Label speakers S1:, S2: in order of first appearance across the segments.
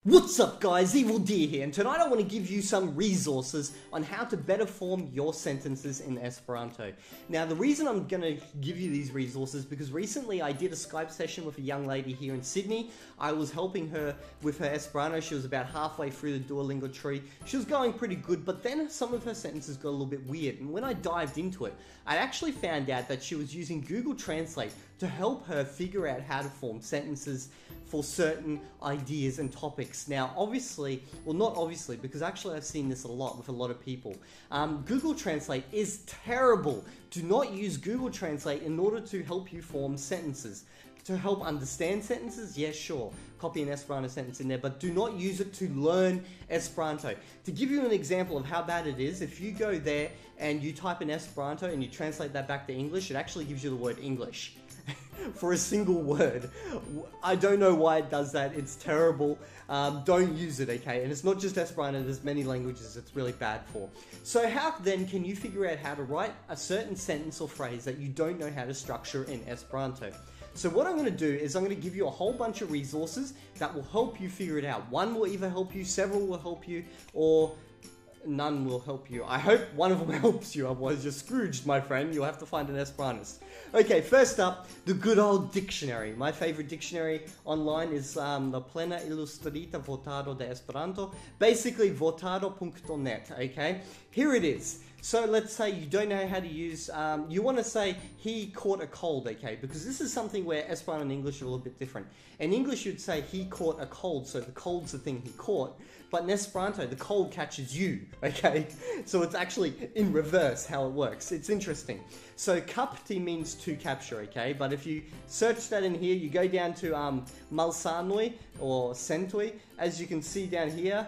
S1: What's up guys, Evildea here, and tonight I want to give you some resources on how to better form your sentences in Esperanto. Now the reason I'm going to give you these resources is because recently I did a Skype session with a young lady here in Sydney. I was helping her with her Esperanto. She was about halfway through the Duolingo tree. She was going pretty good, but then some of her sentences got a little bit weird, and when I dived into it, I actually found out that she was using Google Translate to help her figure out how to form sentences for certain ideas and topics. Now, obviously, well not obviously, because actually I've seen this a lot with a lot of people. Google Translate is terrible. Do not use Google Translate in order to help you form sentences. To help understand sentences, yes, sure, copy an Esperanto sentence in there, but do not use it to learn Esperanto. To give you an example of how bad it is, if you go there and you type in Esperanto and you translate that back to English, it actually gives you the word English. For a single word. I don't know why it does that. It's terrible. Don't use it, okay? And it's not just Esperanto, there's many languages it's really bad for. So how then can you figure out how to write a certain sentence or phrase that you don't know how to structure in Esperanto? So what I'm going to do is I'm going to give you a whole bunch of resources that will help you figure it out. One will either help you, several will help you, or none will help you. I hope one of them helps you, otherwise you're Scrooged, my friend. You'll have to find an Esperantist. Okay, first up, the good old dictionary. My favorite dictionary online is the Plena Ilustrita Votado de Esperanto, basically votado.net, okay? Here it is. So let's say you don't know how to use, you want to say, he caught a cold, okay? Because this is something where Esperanto and English are a little bit different. In English you'd say, he caught a cold, so the cold's the thing he caught. But in Esperanto, the cold catches you, okay? So it's actually in reverse how it works. It's interesting. So kapti means to capture, okay? But if you search that in here, you go down to malsanoi or sentoi. As you can see down here,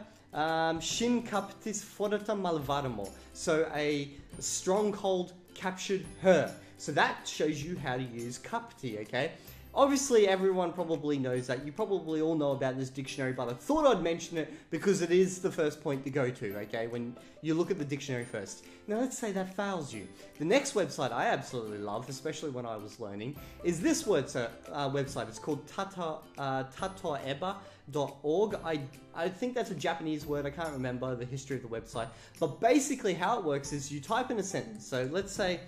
S1: shin kaptis forta malvarmo. So a strong cold captured her. So that shows you how to use kapti, okay? Obviously, everyone probably knows that. You probably all know about this dictionary, but I thought I'd mention it because it is the first point to go to, okay, when you look at the dictionary first. Now, let's say that fails you. The next website I absolutely love, especially when I was learning, is this website. It's called tatoeba.org. I think that's a Japanese word. I can't remember the history of the website. But basically how it works is you type in a sentence. So let's say,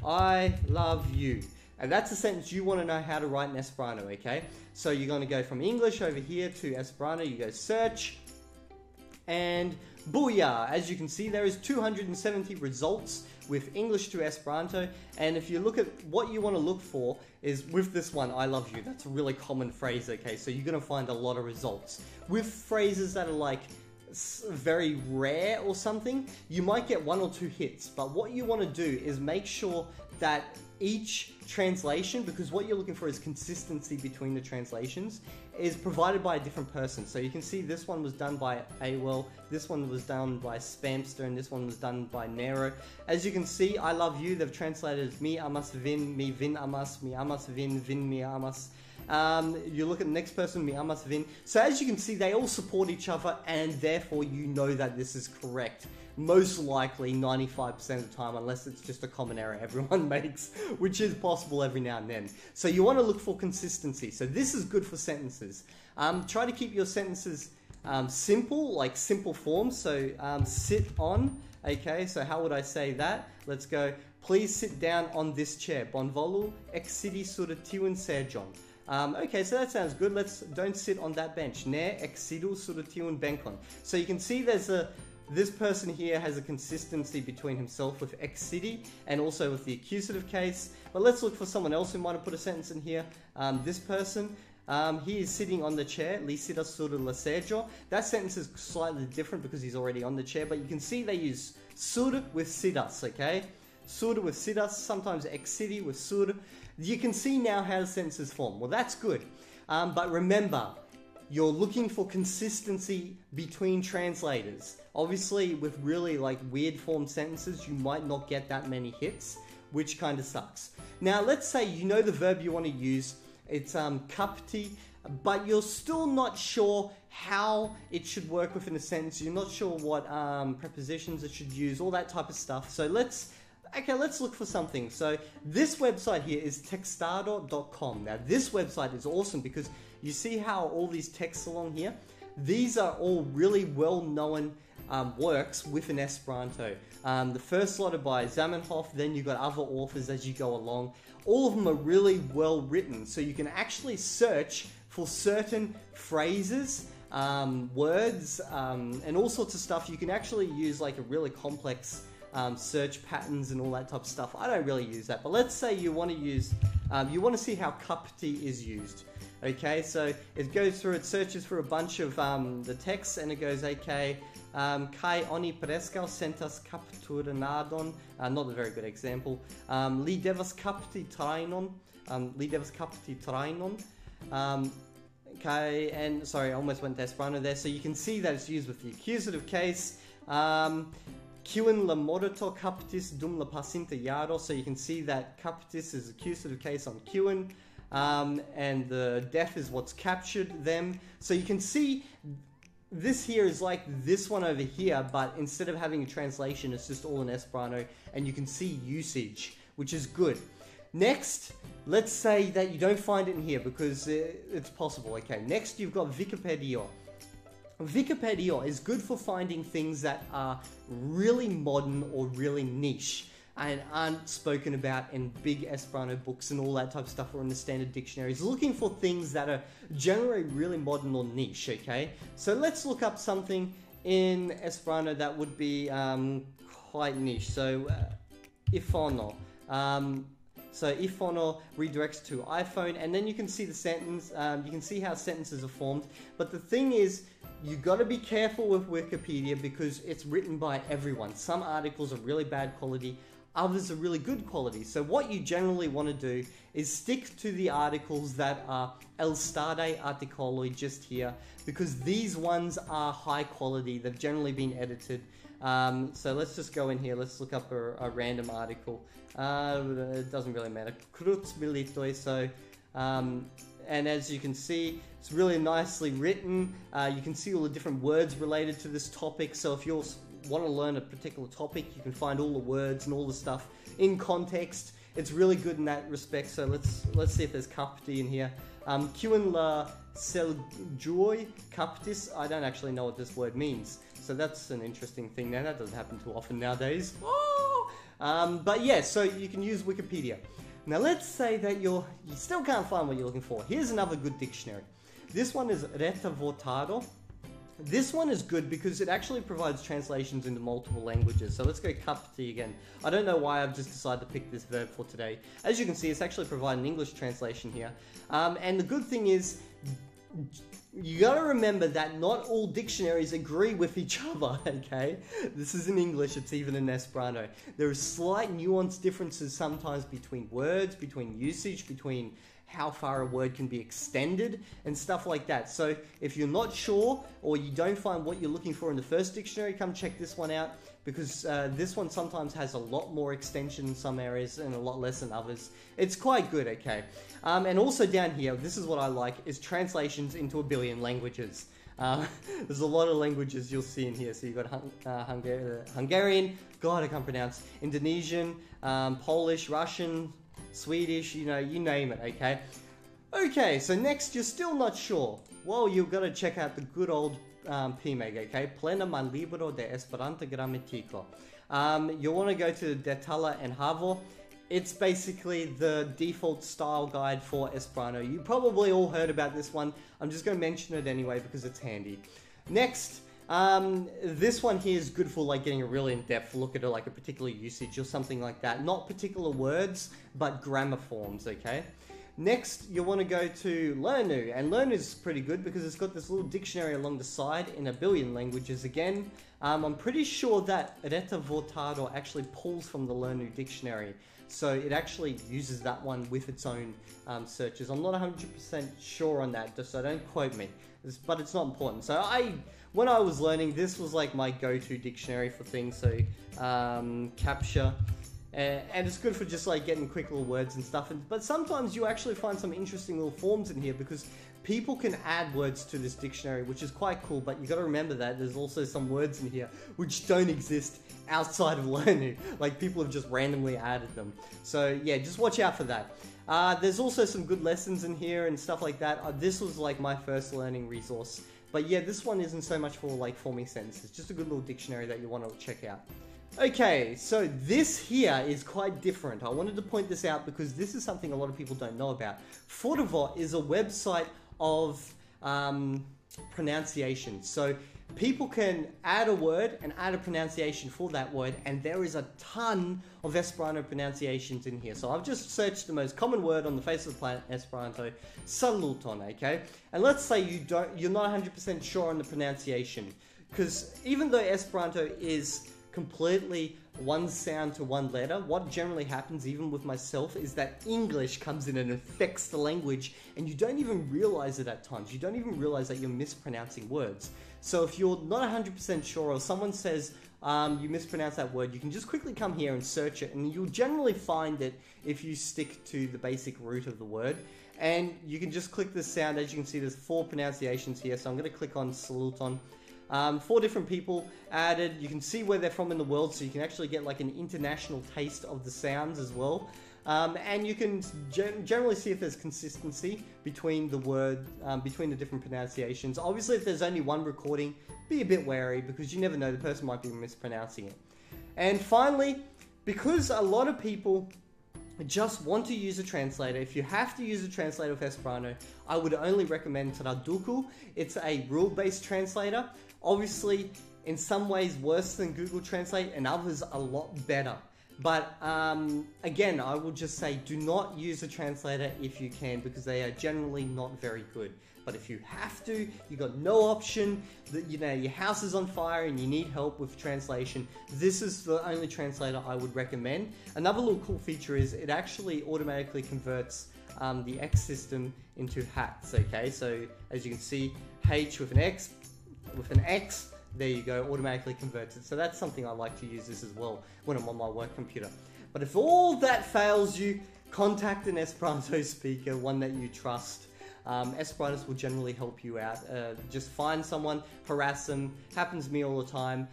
S1: I love you. And that's a sentence you want to know how to write in Esperanto, okay? So you're going to go from English over here to Esperanto. You go search, and booyah! As you can see, there is 270 results with English to Esperanto. And if you look at what you want to look for is with this one, I love you. That's a really common phrase, okay? So you're going to find a lot of results. With phrases that are like very rare or something, you might get 1 or 2 hits. But what you want to do is make sure that each translation, because what you're looking for is consistency between the translations, is provided by a different person. So you can see this one was done by AWell, this one was done by Spamster, and this one was done by Nero. As you can see, I love you, they've translated as mi amas vin, mi vin amas vin mi amas. You look at the next person, mi amas vin. So as you can see, they all support each other, and therefore you know that this is correct. Most likely 95% of the time, unless it's just a common error everyone makes, which is possible every now and then. So you want to look for consistency. So this is good for sentences. Try to keep your sentences simple, like simple forms. So sit on, okay, so how would I say that? Let's go, please sit down on this chair. Bonvolu exidi sur tiun serjon. Okay, so that sounds good. Don't sit on that bench. Ne exidu sur tiun benkon. So you can see this person here has a consistency between himself with exidi and also with the accusative case. But let's look for someone else who might have put a sentence in here. This person, he is sitting on the chair. Li sida sur la seggio. That sentence is slightly different because he's already on the chair, but you can see they use sur with sidas, okay? Sur with sidas, sometimes exidi with sur. You can see now how the sentences form. Well, that's good. But remember, you're looking for consistency between translators. Obviously, with really like weird form sentences, you might not get that many hits, which kind of sucks. Now, let's say you know the verb you want to use. It's kapti, but you're still not sure how it should work within a sentence. You're not sure what prepositions it should use, all that type of stuff. So let's look for something. So this website here is textado.com. Now this website is awesome because you see how all these texts along here? these are all really well-known works within Esperanto. The first lot are by Zamenhof, then you've got other authors as you go along. All of them are really well written, so you can actually search for certain phrases, words, and all sorts of stuff. You can actually use like a really complex search patterns and all that type of stuff. I don't really use that, but let's say you want to use, you want to see how capti is used. Okay, so it goes through, it searches for a bunch of the texts, and it goes, okay, kai oni preskaŭ sentas kapturanadon, not a very good example. Li devas kapti trajnon, okay, and sorry, I almost went to Esperanto there. So you can see that it's used with the accusative case. Kiun la morto kaptis dum la pasinta jaro, so you can see that kaptis is accusative case on kiun. And the death is what's captured them. So you can see this here is like this one over here, but instead of having a translation, it's just all in Esperanto, and you can see usage, which is good. Next, let's say that you don't find it in here because it's possible. Okay, next you've got Wikipedia. Wikipedia is good for finding things that are really modern or really niche and aren't spoken about in big Esperanto books and all that type of stuff, or in the standard dictionaries. Looking for things that are generally really modern or niche, okay? So let's look up something in Esperanto that would be quite niche. So iPhone. So iPhone redirects to iPhone, and then you can see the sentence, you can see how sentences are formed. But the thing is, you got to be careful with Wikipedia because it's written by everyone. Some articles are really bad quality, others are really good quality. So what you generally want to do is stick to the articles that are el stare articoloi just here, because these ones are high quality. They've generally been edited. So let's just go in here. Let's look up a random article. It doesn't really matter. Cruz militoi. So, and as you can see, it's really nicely written. You can see all the different words related to this topic. So if you want to learn a particular topic, you can find all the words and all the stuff in context. It's really good in that respect. So let's see if there's capti in here. Kiun la seljuoi captis. I don't actually know what this word means. So that's an interesting thing. Now that doesn't happen too often nowadays. Oh! But yeah, so you can use Wikipedia. Now let's say that you still can't find what you're looking for. Here's another good dictionary. This one is Reta Votado. This one is good because it actually provides translations into multiple languages. So let's go capti again. I don't know why I've just decided to pick this verb for today. As you can see, it's actually providing an English translation here. And the good thing is, you gotta remember that not all dictionaries agree with each other, okay? This is in English, it's even in Esperanto. There are slight nuanced differences sometimes between words, between usage, between how far a word can be extended and stuff like that. So if you're not sure or you don't find what you're looking for in the first dictionary, come check this one out, because this one sometimes has a lot more extension in some areas and a lot less in others. It's quite good, okay? And also down here, this is what I like, is translations into 1 billion languages. There's a lot of languages you'll see in here. So you've got Hungarian, God I can't pronounce, Indonesian, Polish, Russian, Swedish, you know, you name it, okay? Okay, so next you're still not sure. Well, you've got to check out the good old PMEG, okay? Plena man libro de Esperanto gramatiko. You'll want to go to Detala and Havo. It's basically the default style guide for Esperanto. You probably all heard about this one. I'm just going to mention it anyway because it's handy. Next, this one here is good for like getting a really in-depth look at like a particular usage or something like that. Not particular words, but grammar forms, okay? Next, you'll want to go to Lernu, and Lernu is pretty good because it's got this little dictionary along the side in 1 billion languages again. I'm pretty sure that Reta Votado actually pulls from the Lernu dictionary, so it actually uses that one with its own searches. I'm not 100% sure on that, so don't quote me, but it's not important. So when I was learning, this was like my go-to dictionary for things, so capture. And it's good for just like getting quick little words and stuff. But sometimes you actually find some interesting little forms in here because people can add words to this dictionary, which is quite cool. But you got to remember that there's also some words in here which don't exist outside of Lernu. Like people have just randomly added them. So yeah, just watch out for that. There's also some good lessons in here and stuff like that. This was like my first learning resource. But yeah, this one isn't so much for like forming sentences, just a good little dictionary that you want to check out. Okay, so this here is quite different. I wanted to point this out because this is something a lot of people don't know about. Fortivot is a website of pronunciation. So people can add a word and add a pronunciation for that word, and there is a ton of Esperanto pronunciations in here. So I've just searched the most common word on the face of the planet, Esperanto, saluton, okay? And let's say you're not 100% sure on the pronunciation, because even though Esperanto is completely one sound to one letter, what generally happens, even with myself, is that English comes in and affects the language, and you don't even realize it at times. You don't even realize that you're mispronouncing words. So if you're not 100% sure, or someone says you mispronounce that word, you can just quickly come here and search it, and you'll generally find it if you stick to the basic root of the word. And you can just click the sound. As you can see, there's 4 pronunciations here, so I'm going to click on saluton. 4 different people added. You can see where they're from in the world, so you can actually get like an international taste of the sounds as well. And you can generally see if there's consistency between the word, between the different pronunciations. Obviously, if there's only one recording, be a bit wary, because you never know, the person might be mispronouncing it. And finally, because a lot of people just want to use a translator, if you have to use a translator with Esperanto, I would only recommend Verdulo. It's a rule-based translator. Obviously, in some ways worse than Google Translate, and others a lot better. But again, I will just say, do not use a translator if you can, because they are generally not very good. But if you have to, you've got no option, that your house is on fire and you need help with translation, this is the only translator I would recommend. Another little cool feature is it actually automatically converts the X system into hats, okay? So as you can see, H with an X, there you go, automatically converts it. So that's something I like to use this as well when I'm on my work computer. But if all that fails you, contact an Esperanto speaker, one that you trust. Esperantists will generally help you out. Just find someone, harass them. Happens to me all the time.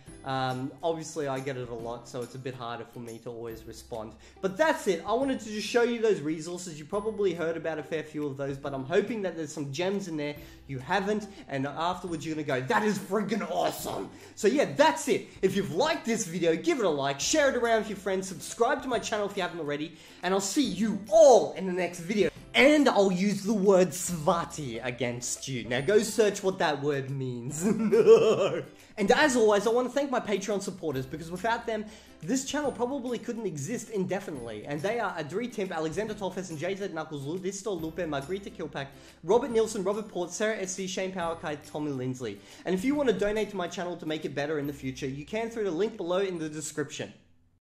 S1: Obviously, I get it a lot, so it's a bit harder for me to always respond. But that's it. I wanted to just show you those resources. You probably heard about a fair few of those, but I'm hoping that there's some gems in there you haven't, and afterwards you're going to go, that is friggin' awesome! So yeah, that's it. If you've liked this video, give it a like, share it around with your friends, subscribe to my channel if you haven't already, and I'll see you all in the next video. And I'll use the word svati against you. Now go search what that word means. And as always, I want to thank my Patreon supporters, because without them, this channel probably couldn't exist indefinitely. And they are Adri, Timp, Tollefsen, jzknuckles, Ludisto, Lupe, Margarita, Killpack, Robert, Nielsen, Robert, Poort, Shayne, Tommy, Linsley. And if you want to donate to my channel to make it better in the future, you can through the link below in the description.